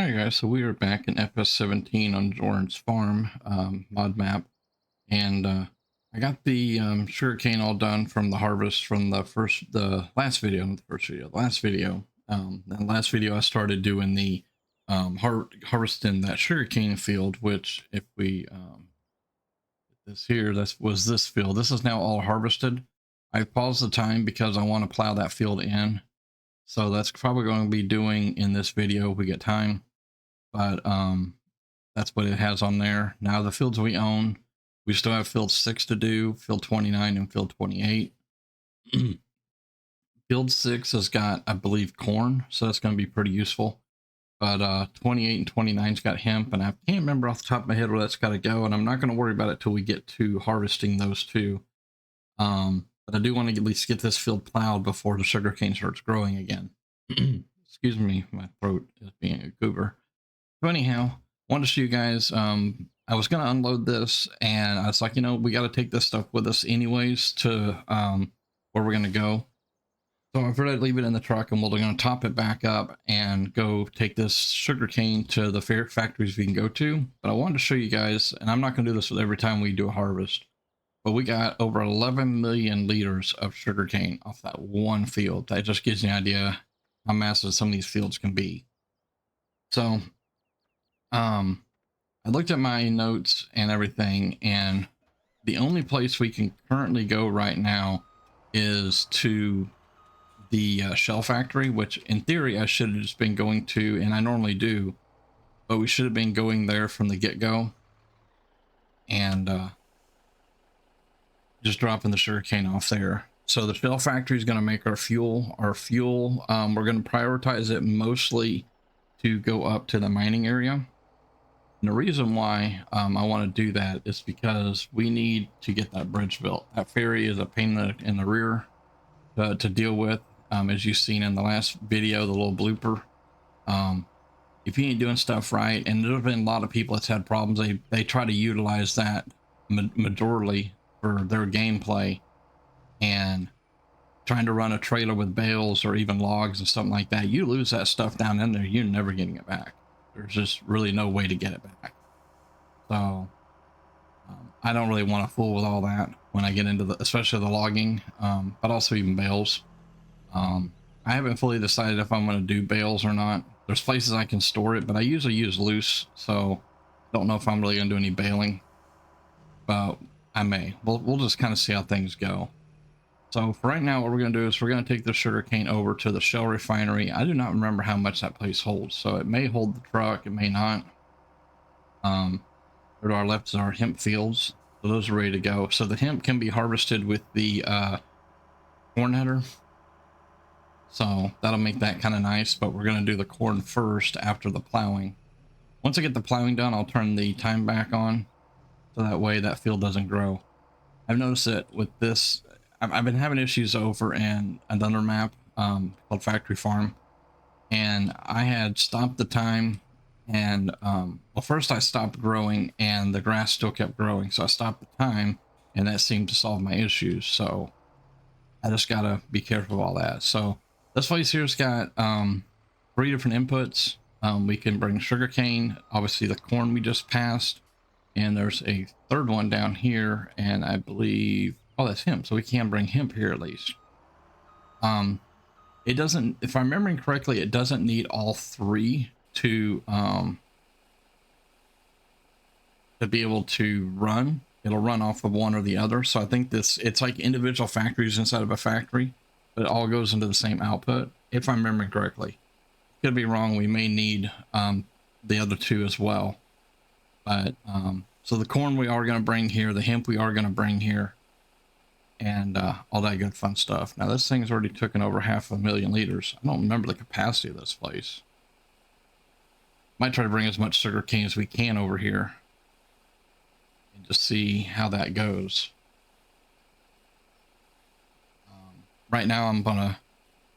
Hi guys, so we are back in FS17 on Joran's farm mod map, and I got the sugarcane all done from the harvest from the last video, not the first video, the last video. The last video I started doing the harvesting that sugarcane field, which if we this here, was this field. This is now all harvested. I paused the time because I want to plow that field in, so that's probably going to be doing in this video if we get time. But that's what it has on there. Now the fields we own, we still have field 6 to do, field 29 and field 28. Field 6 has got, I believe, corn, so that's going to be pretty useful. But 28 and 29's got hemp, and I can't remember off the top of my head where that's got to go, and I'm not going to worry about it till we get to harvesting those two. But I do want to at least get this field plowed before the sugarcane starts growing again. Excuse me, my throat is being a goober. So anyhow, wanted to show you guys, I was going to unload this, and I was like, we got to take this stuff with us anyways to where we're going to go. So I figured I'd leave it in the truck, and we're going to top it back up and go take this sugarcane to the factories we can go to. But I wanted to show you guys, and I'm not going to do this with every time we do a harvest, but we got over 11 million liters of sugarcane off that one field. That just gives you an idea how massive some of these fields can be. So I looked at my notes and everything, and the only place we can currently go right now is to the Shell factory, which in theory I should have just been going to, and I normally do, but we should have been going there from the get-go and just dropping the sugarcane off there. So the Shell factory is going to make our fuel. We're going to prioritize it mostly to go up to the mining area. And the reason why I want to do that is because we need to get that bridge built. That ferry is a pain in the rear to deal with, as you've seen in the last video, the little blooper. If you ain't doing stuff right, and there's been a lot of people that's had problems, they try to utilize that majorly for their gameplay, and trying to run a trailer with bales or even logs and something like that, you lose that stuff down in there, you're never getting it back. There's just really no way to get it back. So I don't really want to fool with all that when I get into especially the logging, but also even bales. I haven't fully decided if I'm going to do bales or not. There's places I can store it, but I usually use loose, so I don't know if I'm really going to do any baling, but I may. We'll just kind of see how things go. So for right now, what we're going to do is we're going to take the sugarcane over to the Shell Refinery. I do not remember how much that place holds, so it may hold the truck, it may not. To our left is our hemp fields, so those are ready to go. So the hemp can be harvested with the corn header, so that'll make that kind of nice, but we're going to do the corn first after the plowing. Once I get the plowing done, I'll turn the time back on, so that way that field doesn't grow. I've noticed that with this, I've been having issues over in another map called Factory Farm, and I had stopped the time, and well, first I stopped growing and the grass still kept growing, so I stopped the time, and that seemed to solve my issues. So I just gotta be careful of all that. So this place here's got 3 different inputs. We can bring sugarcane, obviously the corn we just passed, and there's a third one down here, and I believe, oh, that's hemp, so we can bring hemp here at least. It doesn't, if I'm remembering correctly, it doesn't need all 3 to be able to run. It'll run off of one or the other. So I think it's like individual factories inside of a factory, but it all goes into the same output, if I'm remembering correctly. Could be wrong. We may need the other 2 as well. But so the corn we are going to bring here, the hemp we are going to bring here, and all that good fun stuff. Now this thing's already taken over 500,000 liters. I don't remember the capacity of this place. Might try to bring as much sugar cane as we can over here and just see how that goes. Right now I'm gonna,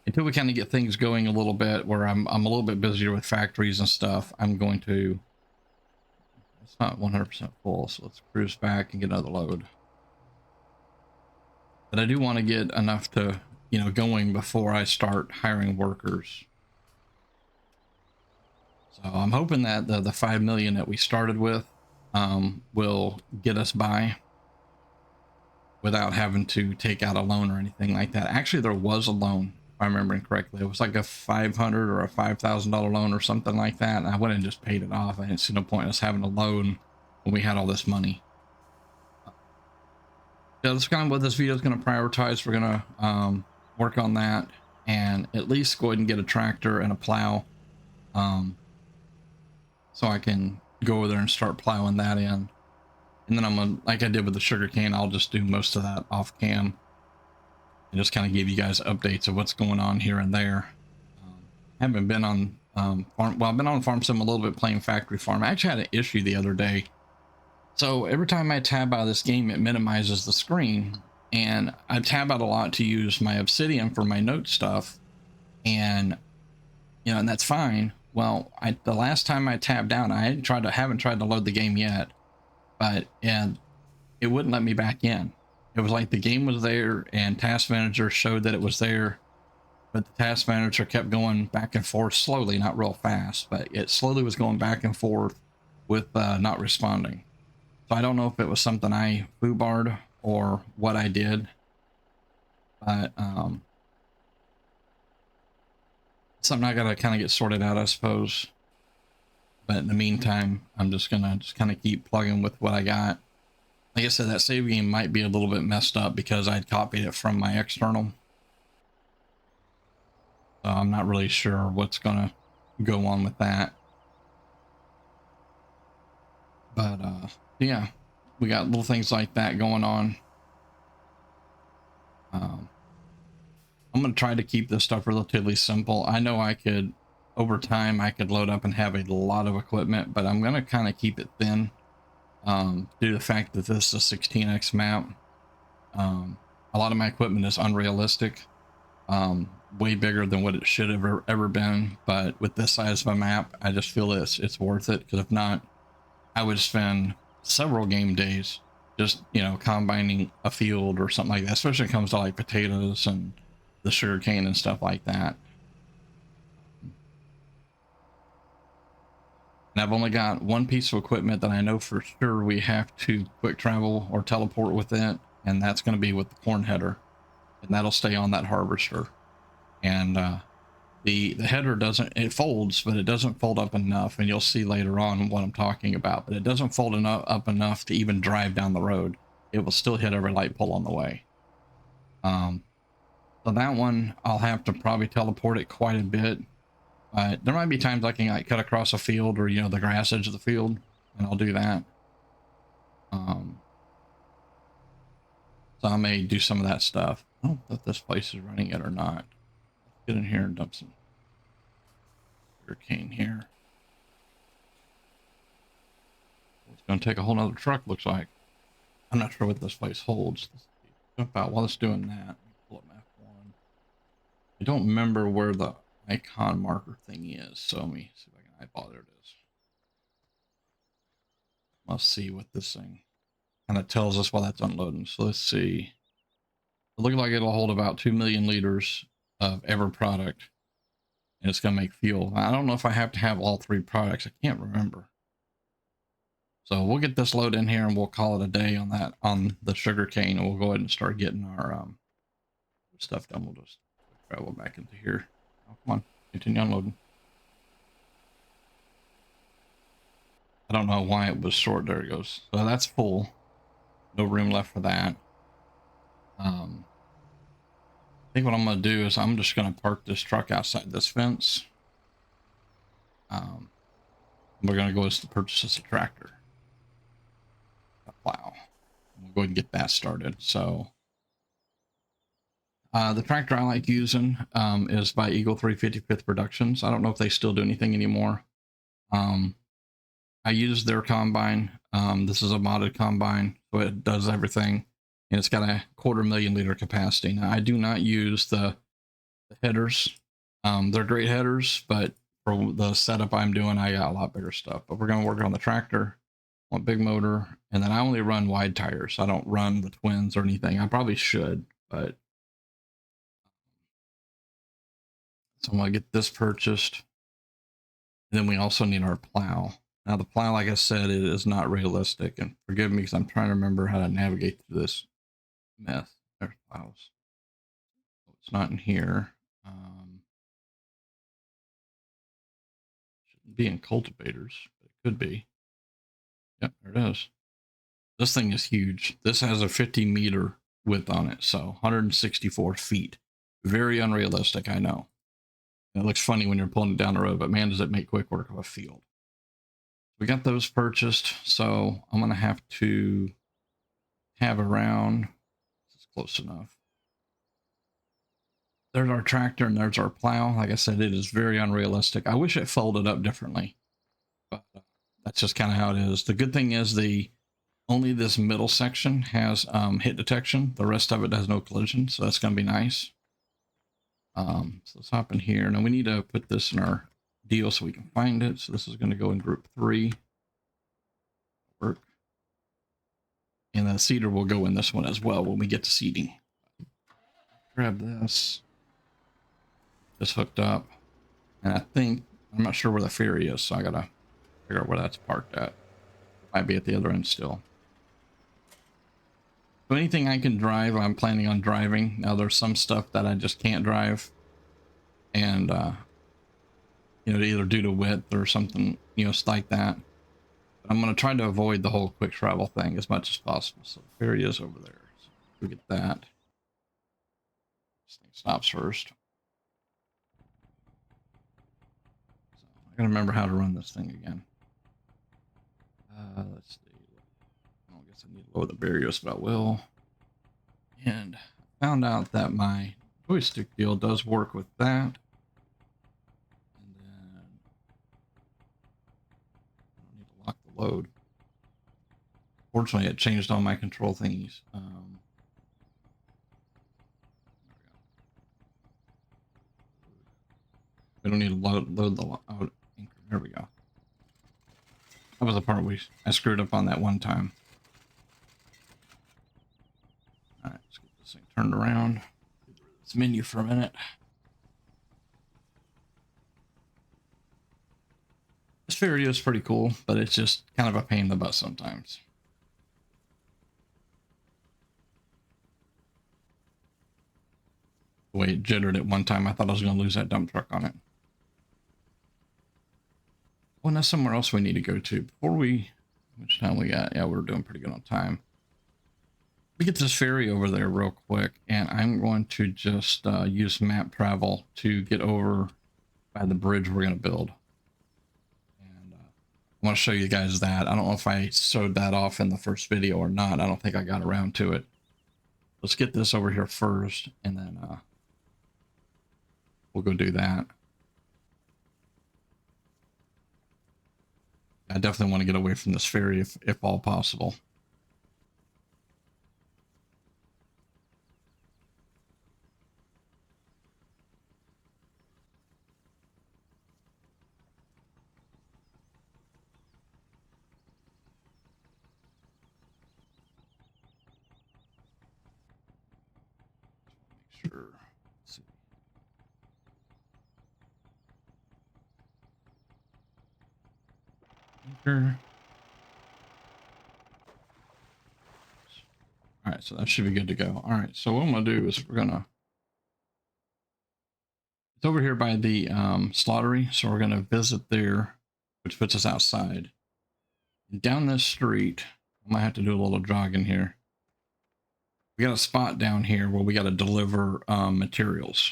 until we kind of get things going a little bit, where I'm a little bit busier with factories and stuff, I'm going to, it's not 100% full, so let's cruise back and get another load. But I do want to get enough to, going before I start hiring workers. So I'm hoping that the 5 million that we started with will get us by without having to take out a loan or anything like that. Actually, there was a loan, if I'm remembering correctly. It was like a $500 or a $5,000 loan or something like that. And I went and just paid it off. I didn't see no point in us having a loan when we had all this money. Yeah, that's kind of what this video is going to prioritize. We're going to work on that and at least go ahead and get a tractor and a plow, so I can go over there and start plowing that in. And then I'm gonna, like I did with the sugarcane, I'll just do most of that off cam and just kind of give you guys updates of what's going on here and there. I haven't been on farm. Well, I've been on farm sim a little bit playing factory farm. I actually had an issue the other day. So every time I tab out of this game, it minimizes the screen, and I tab out a lot to use my Obsidian for my note stuff, and and that's fine. Well, the last time I tabbed down, I haven't tried to load the game yet, but it wouldn't let me back in. It was like the game was there and task manager showed that it was there, but the task manager kept going back and forth slowly, not real fast, but it slowly was going back and forth with not responding. So I don't know if it was something I foobarred or what I did, but something I gotta kind of get sorted out, I suppose. But in the meantime, I'm just gonna kind of keep plugging with what I got. Like I said, that save game might be a little bit messed up because I'd copied it from my external. So I'm not really sure what's gonna go on with that. But yeah, we got little things like that going on. I'm gonna try to keep this stuff relatively simple. I know I could, over time, I could load up and have a lot of equipment, but I'm gonna kind of keep it thin due to the fact that this is a 16x map. A lot of my equipment is unrealistic, way bigger than what it should have ever been. But with this size of a map, I just feel it's worth it, because if not, I would spend several game days just combining a field or something like that, especially when it comes to like potatoes and the sugarcane and stuff like that. And I've only got one piece of equipment that I know for sure we have to quick travel or teleport with it, and that's going to be with the corn header, and that'll stay on that harvester. And the header doesn't, it folds, but it doesn't fold up enough, and you'll see later on what I'm talking about. But it doesn't fold up enough to even drive down the road. It will still hit every light pole on the way. So that one I'll have to probably teleport it quite a bit. There might be times I can like cut across a field or the grass edge of the field, and I'll do that. So I may do some of that stuff. I don't know if this place is running it or not. Let's get in here and dump some sugarcane here. It's going to take a whole nother truck, looks like. I'm not sure what this place holds. Let's jump out while it's doing that. Let me pull up map 1. I don't remember where the icon marker thing is, so let me see if I can eyeball. There it is. Let's see what this thing kind of tells us while that's unloading. So let's see. It looks like it'll hold about 2 million liters of every product, and it's going to make fuel. I don't know if I have to have all 3 products. I can't remember. So we'll get this load in here and we'll call it a day on that, on the sugarcane, and we'll go ahead and start getting our stuff done. We'll just travel back into here. Oh, come on, continue unloading. I don't know why it was short. There it goes. So that's full. No room left for that. I think what I'm going to do is I'm just going to park this truck outside this fence. We're going to go to purchase us a tractor. Wow. We'll go ahead and get that started. So the tractor I like using is by Eagle 355th Productions. I don't know if they still do anything anymore. I use their combine. This is a modded combine, so it does everything, and it's got a 250,000 liter capacity. Now, I do not use the headers. They're great headers, but for the setup I'm doing, I got a lot bigger stuff. But we're going to work on the tractor, want big motor, and then I only run wide tires. I don't run the twins or anything. I probably should, but so I'm going to get this purchased. And then we also need our plow. Now the plow, like I said, it is not realistic, and forgive me because I'm trying to remember how to navigate through this mess. There's plows. It's not in here. Shouldn't be in cultivators, but it could be. Yep, there it is. This thing is huge. This has a 50-meter width on it, so 164 feet. Very unrealistic, I know. It looks funny when you're pulling it down the road, but man, does it make quick work of a field. We got those purchased, so I'm going to have to have around, this is close enough. There's our tractor and there's our plow. Like I said, it is very unrealistic. I wish it folded up differently, but that's just kind of how it is. The good thing is only this middle section has hit detection. The rest of it has no collision, so that's going to be nice. So let's hop in here. Now we need to put this in our deal so we can find it. So this is going to go in group 3. Work. And then seeder will go in this one as well when we get to seeding. Grab this. Just hooked up. And I think, I'm not sure where the ferry is, so I gotta figure out where that's parked at. Might be at the other end still. So anything I can drive, I'm planning on driving. Now there's some stuff that I just can't drive. And, you know, either due to width or something, you know, like that. But I'm going to try to avoid the whole quick travel thing as much as possible. So the ferry is over there. So we get that. This thing stops first. So I got to remember how to run this thing again. Let's see. I guess I need to lower the barriers, but I will. And I found out that my joystick deal does work with that. And then I don't need to lock the load. Fortunately, it changed all my control thingies. We don't need to load the anchor. There we go. That was the part I screwed up on that one time. All right, let's get this thing turned around. This menu for a minute. This ferry is pretty cool, but it's just kind of a pain in the butt sometimes. The way it jittered at one time, I thought I was going to lose that dump truck on it. Oh, and that's somewhere else we need to go to. Before we... How much time we got? Yeah, we're doing pretty good on time. We get this ferry over there real quick, and I'm going to just use map travel to get over by the bridge we're going to build. And I want to show you guys that. I don't know if I showed that off in the first video or not. I don't think I got around to it. Let's get this over here first, and then we'll go do that. I definitely want to get away from this ferry if all possible. Make sure. Let's see. Anchor. All right, so that should be good to go. All right, so what I'm gonna do is it's over here by the slaughtery, so we're gonna visit there, which puts us outside. And down this street, I might have to do a little jogging here. We got a spot down here where we got to deliver materials,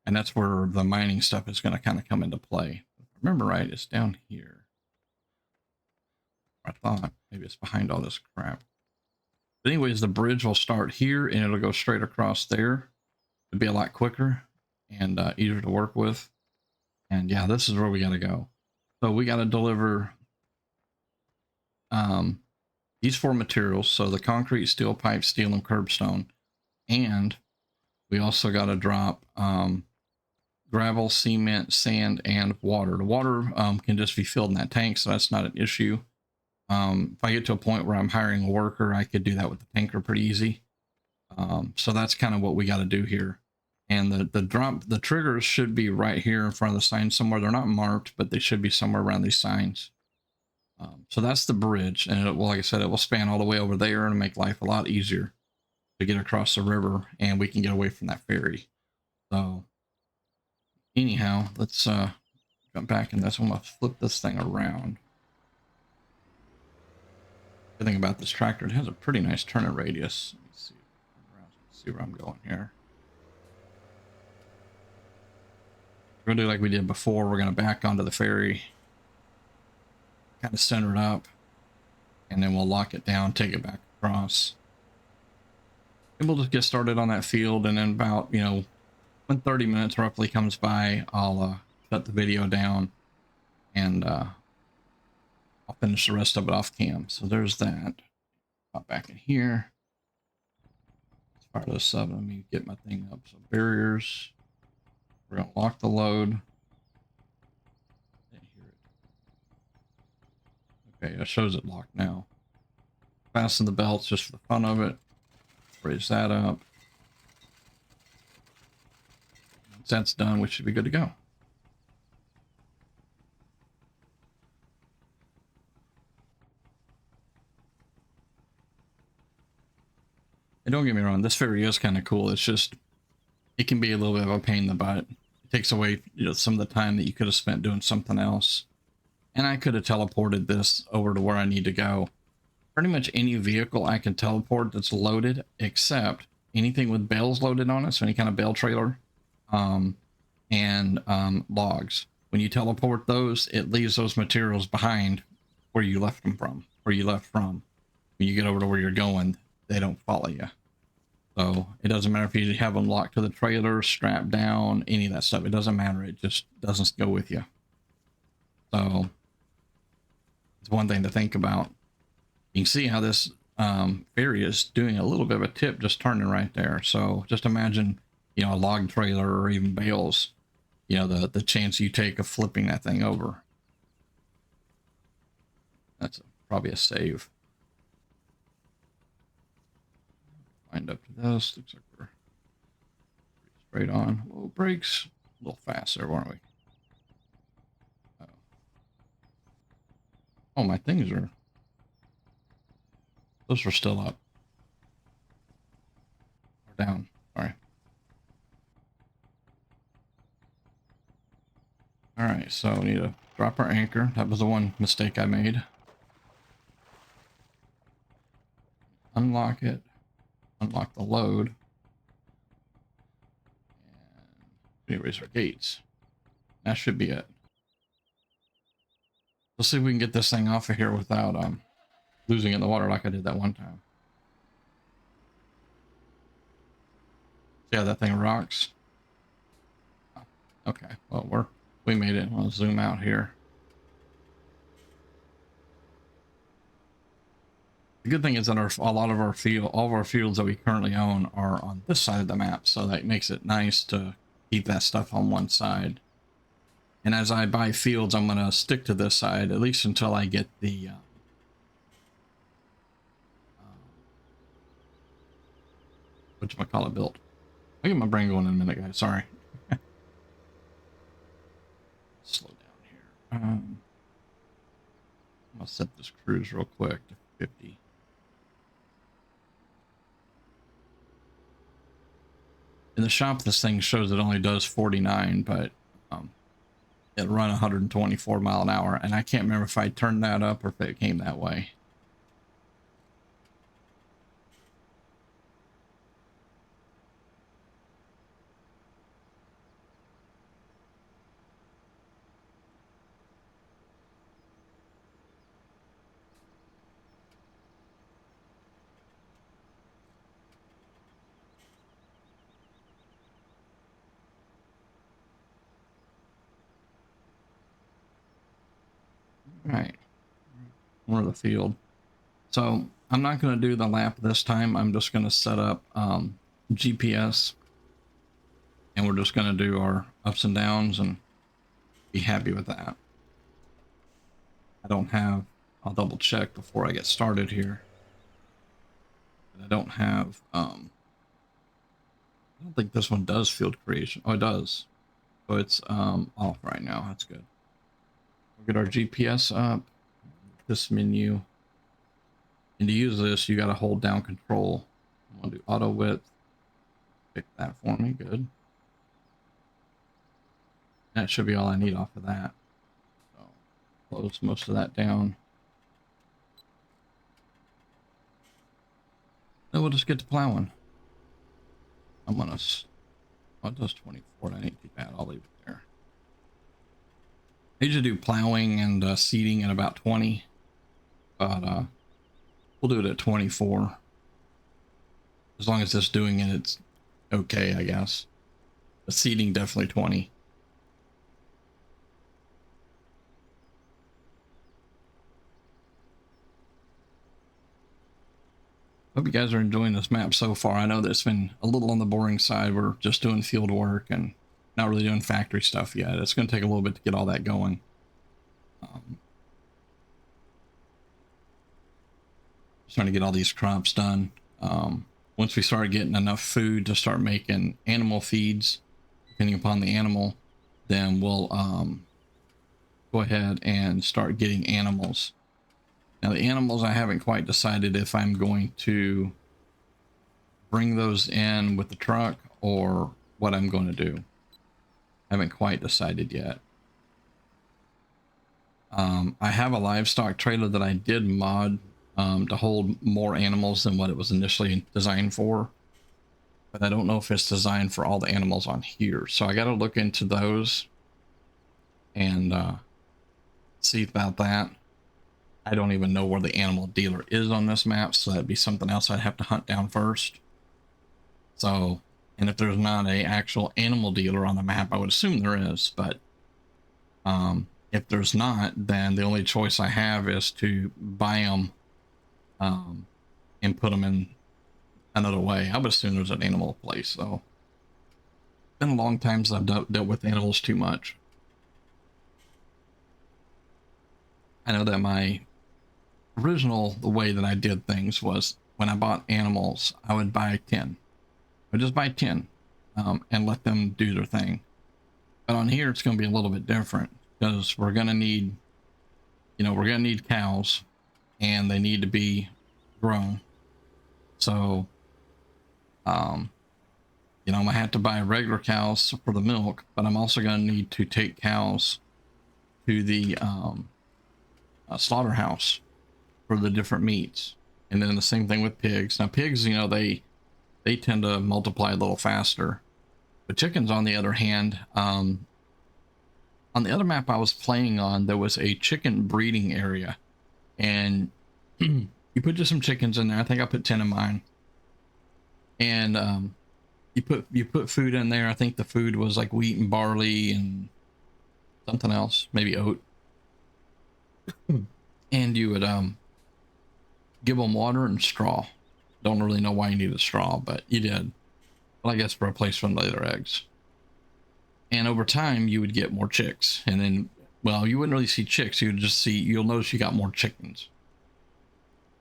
and that's where the mining stuff is gonna kind of come into play. If I remember right, it's down here. I thought maybe it's behind all this crap. But anyways, the bridge will start here and it'll go straight across there. It'll be a lot quicker and easier to work with. And yeah, this is where we got to go. So we got to deliver these 4 materials. So the concrete, steel pipe, steel, and curbstone. And we also got to drop gravel, cement, sand, and water. The water can just be filled in that tank, so that's not an issue. If I get to a point where I'm hiring a worker, I could do that with the tanker pretty easy. So that's kind of what we got to do here. And the triggers should be right here in front of the sign somewhere. They're not marked, but they should be somewhere around these signs. So that's the bridge, and it will, like I said, it will span all the way over there and make life a lot easier to get across the river, and we can get away from that ferry. So anyhow, let's jump back in this. I'm gonna flip this thing around. The thing about this tractor, it has a pretty nice turning radius. Let me see, see where I'm going here. We're gonna do like we did before. We're gonna back onto the ferry, kind of center it up, and then we'll lock it down, take it back across. And we'll just get started on that field, and then about, you know, when 30 minutes roughly comes by, I'll shut the video down, and I'll finish the rest of it off cam. So there's that. Pop back in here. Let's fire this up. Let me get my thing up. So barriers. We're gonna lock the load. Okay, it shows it locked now. Fasten the belts just for the fun of it. Raise that up. Once that's done, we should be good to go. And don't get me wrong, this ferry is kind of cool. It's just, it can be a little bit of a pain in the butt. It takes away, you know, some of the time that you could have spent doing something else. And I could have teleported this over to where I need to go. Pretty much any vehicle I can teleport that's loaded, except anything with bales loaded on it, so any kind of bale trailer, and logs. When you teleport those, it leaves those materials behind where you left them from, where you left from. When you get over to where you're going, they don't follow you. So it doesn't matter if you have them locked to the trailer, strapped down, any of that stuff. It doesn't matter. It just doesn't go with you. So it's one thing to think about. You can see how this ferry is doing a little bit of a tip, just turning right there. So just imagine, you know, a log trailer or even bales, you know, the chance you take of flipping that thing over. That's probably a save. Wind up to this. Looks like we're straight on. Whoa, brakes. A little fast there, weren't we? Oh, my things are... Those are still up. Or down. Sorry. Alright, so we need to drop our anchor. That was the one mistake I made. Unlock it. Unlock the load. And erase our gates. That should be it. Let's see if we can get this thing off of here without losing it in the water like I did that one time. See how that thing rocks? Okay, well, we made it. I'll zoom out here. The good thing is that a lot of our all of our fields that we currently own are on this side of the map, so that makes it nice to keep that stuff on one side. And as I buy fields, I'm going to stick to this side, at least until I get the whatchamacallit built. I'll get my brain going in a minute, guys. Sorry. Slow down here. I'm going to set this cruise real quick to 50. In the shop, this thing shows it only does 49, but it'll run 124 mile an hour, and I can't remember if I turned that up or if it came that way. All right, more of the field. So I'm not going to do the lap this time. I'm just going to set up GPS, and we're just going to do our ups and downs and be happy with that. I don't have, I'll double check before I get started here. I don't have I don't think this one does field creation. Oh, it does. So it's off right now. That's good. We'll get our GPS up. This menu. And to use this, you got to hold down control. I'm going to do auto width. Pick that for me. Good. That should be all I need off of that. So close most of that down. Then we'll just get to plowing. I'm going to... Oh, it does 24. That ain't too bad. I'll leave it there. I usually do plowing and seeding at about 20. But we'll do it at 24. As long as it's doing it, it's okay, I guess. The seeding, definitely 20. Hope you guys are enjoying this map so far. I know that it's been a little on the boring side. We're just doing field work and not really doing factory stuff yet. It's going to take a little bit to get all that going. Trying to get all these crops done. Once we start getting enough food to start making animal feeds, depending upon the animal, then we'll go ahead and start getting animals. Now the animals, I haven't quite decided if I'm going to bring those in with the truck or what I'm going to do. I haven't quite decided yet. I have a livestock trailer that I did mod to hold more animals than what it was initially designed for. But I don't know if it's designed for all the animals on here. So I got to look into those and see about that. I don't even know where the animal dealer is on this map, so that'd be something else I'd have to hunt down first. So, and if there's not a actual animal dealer on the map, I would assume there is, but if there's not, then the only choice I have is to buy them and put them in another way. I would assume there's an animal place, so it's been a long time since I've dealt with animals too much. I know that my the way that I did things was when I bought animals, I would buy 10. I would just buy 10 and let them do their thing. But on here, it's going to be a little bit different because we're going to need, we're going to need cows and they need to be grown. So, I'm going to have to buy regular cows for the milk, but I'm also going to need to take cows to the slaughterhouse for the different meats. And then the same thing with pigs. Now pigs, they tend to multiply a little faster. But chickens, on the other hand, on the other map I was playing on, there was a chicken breeding area. And you put just some chickens in there. I think I put 10 in mine. And you put food in there. I think the food was like wheat and barley and something else, maybe oat. And you would give them water and straw. Don't really know why you needed straw, but you did. Well, I guess for a place for them to lay their eggs. And over time, you would get more chicks. And then, well, you wouldn't really see chicks. You would just see, you'll notice you got more chickens.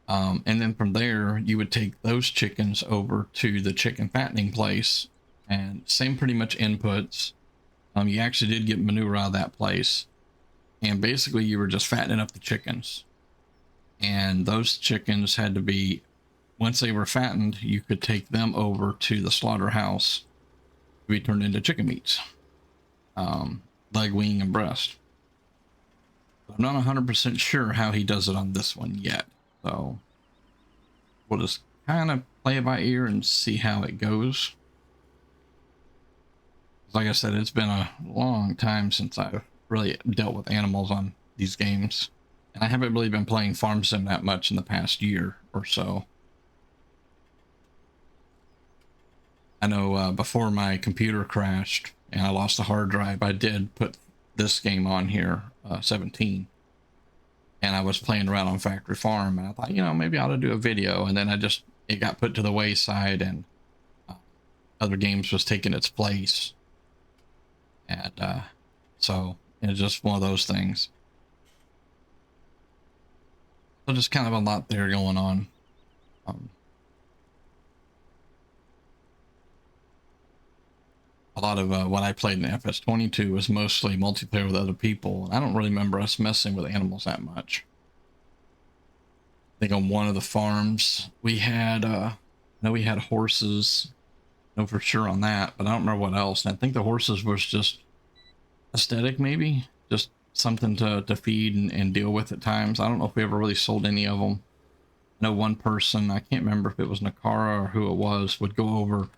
And then from there, you would take those chickens over to the chicken fattening place. And same pretty much inputs. You actually did get manure out of that place. And basically, you were just fattening up the chickens. And those chickens had to be, once they were fattened, you could take them over to the slaughterhouse to be turned into chicken meats. Leg, wing, and breast. I'm not 100% sure how he does it on this one yet. So we'll just kind of play it by ear and see how it goes. Like I said, it's been a long time since I've really dealt with animals on these games. And I haven't really been playing Farm Sim that much in the past year or so. I know before my computer crashed and I lost the hard drive, I did put this game on here, 17. And I was playing around on Factory Farm and I thought, maybe I ought to do a video. And then it got put to the wayside and other games was taking its place. And so it's just one of those things. So just kind of a lot there going on. lot of what I played in FS22 was mostly multiplayer with other people. I don't really remember us messing with animals that much. I think on one of the farms we had, I know we had horses. I know for sure on that, but I don't remember what else. And I think the horses was just aesthetic, maybe just something to feed and deal with at times. I don't know if we ever really sold any of them. I know one person, I can't remember if it was Nakara or who it was, would go over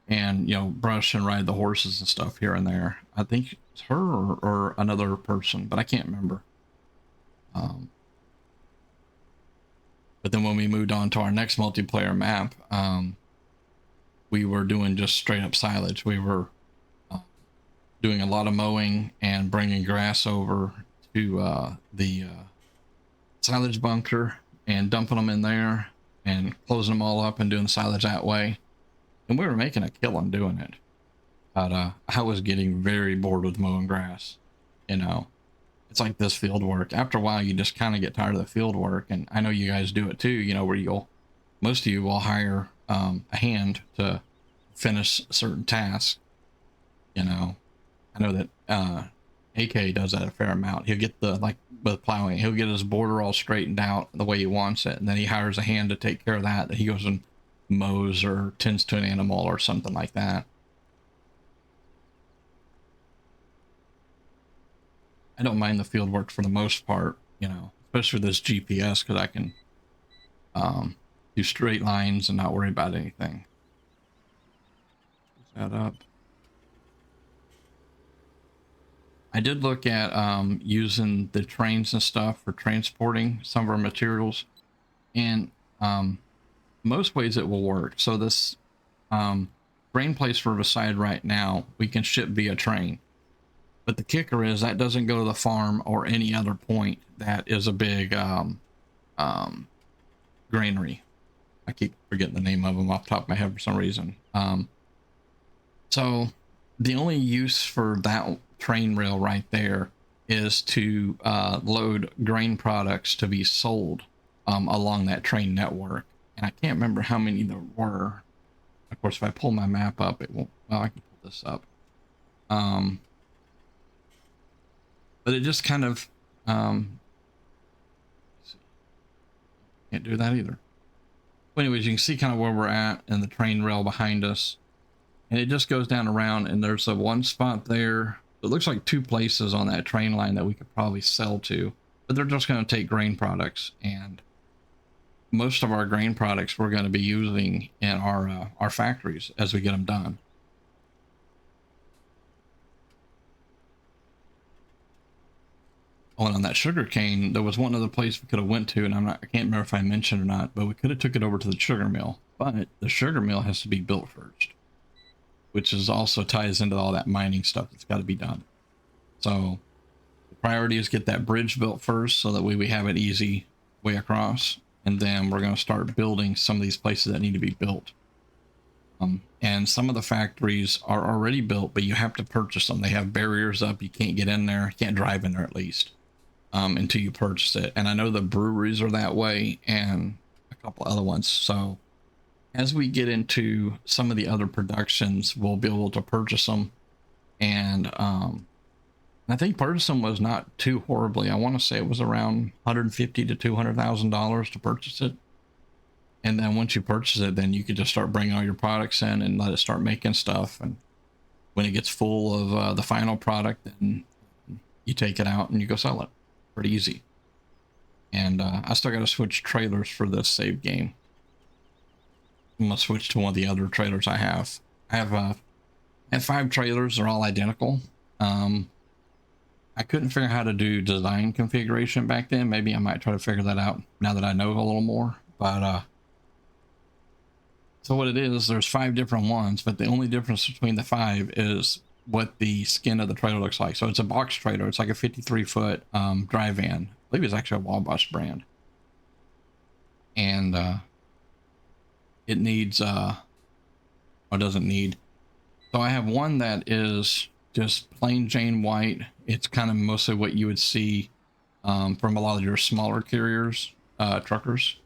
and, you know, brush and ride the horses and stuff here and there. I think it's her or another person, but I can't remember. But then when we moved on to our next multiplayer map, we were doing just straight up silage. We were doing a lot of mowing and bringing grass over to the silage bunker and dumping them in there and closing them all up and doing silage that way. And we were making a killing doing it. But I was getting very bored with mowing grass. You know, it's like this field work. After a while, you just kind of get tired of the field work. And I know you guys do it too, you know, where most of you will hire a hand to finish certain tasks. You know, I know that AK does that a fair amount. He'll get like with plowing, he'll get his border all straightened out the way he wants it, and then he hires a hand to take care of that. That he goes and mows or tends to an animal or something like that. I don't mind the field work for the most part, you know, especially with this GPS, because I can do straight lines and not worry about anything. Close that up. I did look at using the trains and stuff for transporting some of our materials, and most ways it will work. So this grain place we're beside right now, we can ship via train. But the kicker is that doesn't go to the farm or any other point that is a big granary. I keep forgetting the name of them off the top of my head for some reason. So the only use for that train rail right there is to load grain products to be sold along that train network. And I can't remember how many there were. Of course, if I pull my map up, it won't. Well, I can pull this up. But it just kind of can't do that either. But anyways, you can see kind of where we're at and the train rail behind us, and it just goes down around, and there's a one spot there. It looks like two places on that train line that we could probably sell to, but they're just going to take grain products, and most of our grain products we're going to be using in our factories as we get them done. Oh, and on that sugarcane, there was one other place we could have went to, and I can't remember if I mentioned or not, but we could have took it over to the sugar mill. But the sugar mill has to be built first, which is also ties into all that mining stuff that's got to be done. So the priority is get that bridge built first, so that way we have an easy way across, and then we're going to start building some of these places that need to be built. And some of the factories are already built, but you have to purchase them. They have barriers up. You can't get in there. You can't drive in there, at least, until you purchase it. And I know the breweries are that way, and a couple other ones. So as we get into some of the other productions, we'll be able to purchase them. And I think purchasing was not too horribly. I want to say it was around $150,000 to $200,000 to purchase it. And then once you purchase it, then you could just start bringing all your products in and let it start making stuff. And when it gets full of the final product, then you take it out and you go sell it. Pretty easy. And I still got to switch trailers for this save game. I'm gonna switch to one of the other trailers I have. I have 5 trailers. They're all identical. I couldn't figure out how to do design configuration back then. Maybe I might try to figure that out now that I know a little more. But so what it is, there's 5 different ones, but the only difference between the 5 is what the skin of the trailer looks like. So it's a box trailer. It's like a 53-foot dry van. I believe it's actually a Wabash brand. And it needs or doesn't need. So I have one that is just plain Jane white. It's kind of mostly what you would see from a lot of your smaller carriers, truckers.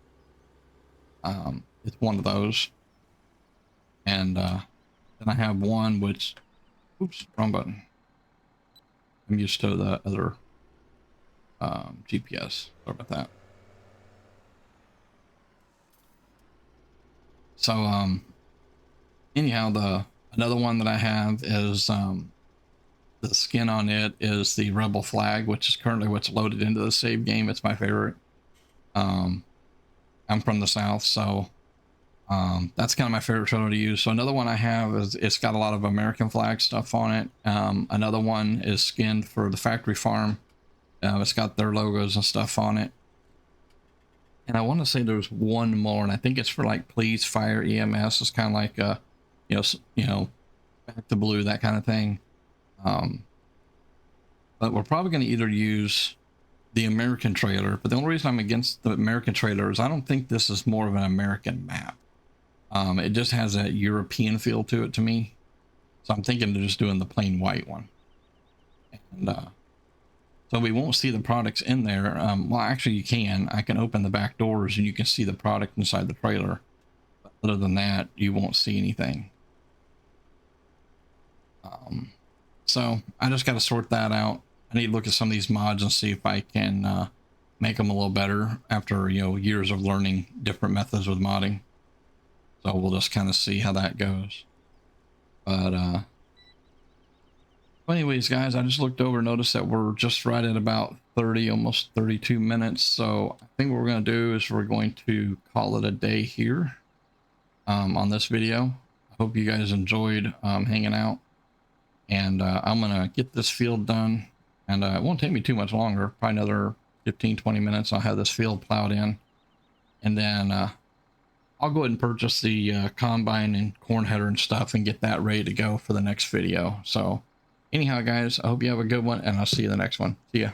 It's one of those. And then I have one which Oops, wrong button. I'm used to the other GPS. Sorry about that. So anyhow, another one that I have is the skin on it is the Rebel flag, which is currently what's loaded into the save game. It's my favorite. I'm from the South, so that's kind of my favorite photo to use. So another one I have is it's got a lot of American flag stuff on it. Another one is skinned for the factory farm. It's got their logos and stuff on it. And I want to say there's one more, and I think it's for like Please Fire EMS. It's kind of like you know, back to blue, that kind of thing. But we're probably going to either use the American trailer, but the only reason I'm against the American trailer is I don't think this is more of an American map. It just has a European feel to it to me. So I'm thinking of just doing the plain white one. And so we won't see the products in there. Well, actually you can. I can open the back doors and you can see the product inside the trailer. But other than that, you won't see anything. So I just got to sort that out. I need to look at some of these mods and see if I can make them a little better after, you know, years of learning different methods with modding. So we'll just kind of see how that goes. But anyways, guys, I just looked over and noticed that we're just right at about 30, almost 32 minutes. So I think what we're going to do is we're going to call it a day here on this video. I hope you guys enjoyed hanging out. And I'm going to get this field done. And it won't take me too much longer, probably another 15-20 minutes. I'll have this field plowed in. And then I'll go ahead and purchase the combine and corn header and stuff and get that ready to go for the next video. So anyhow, guys, I hope you have a good one, and I'll see you in the next one. See ya.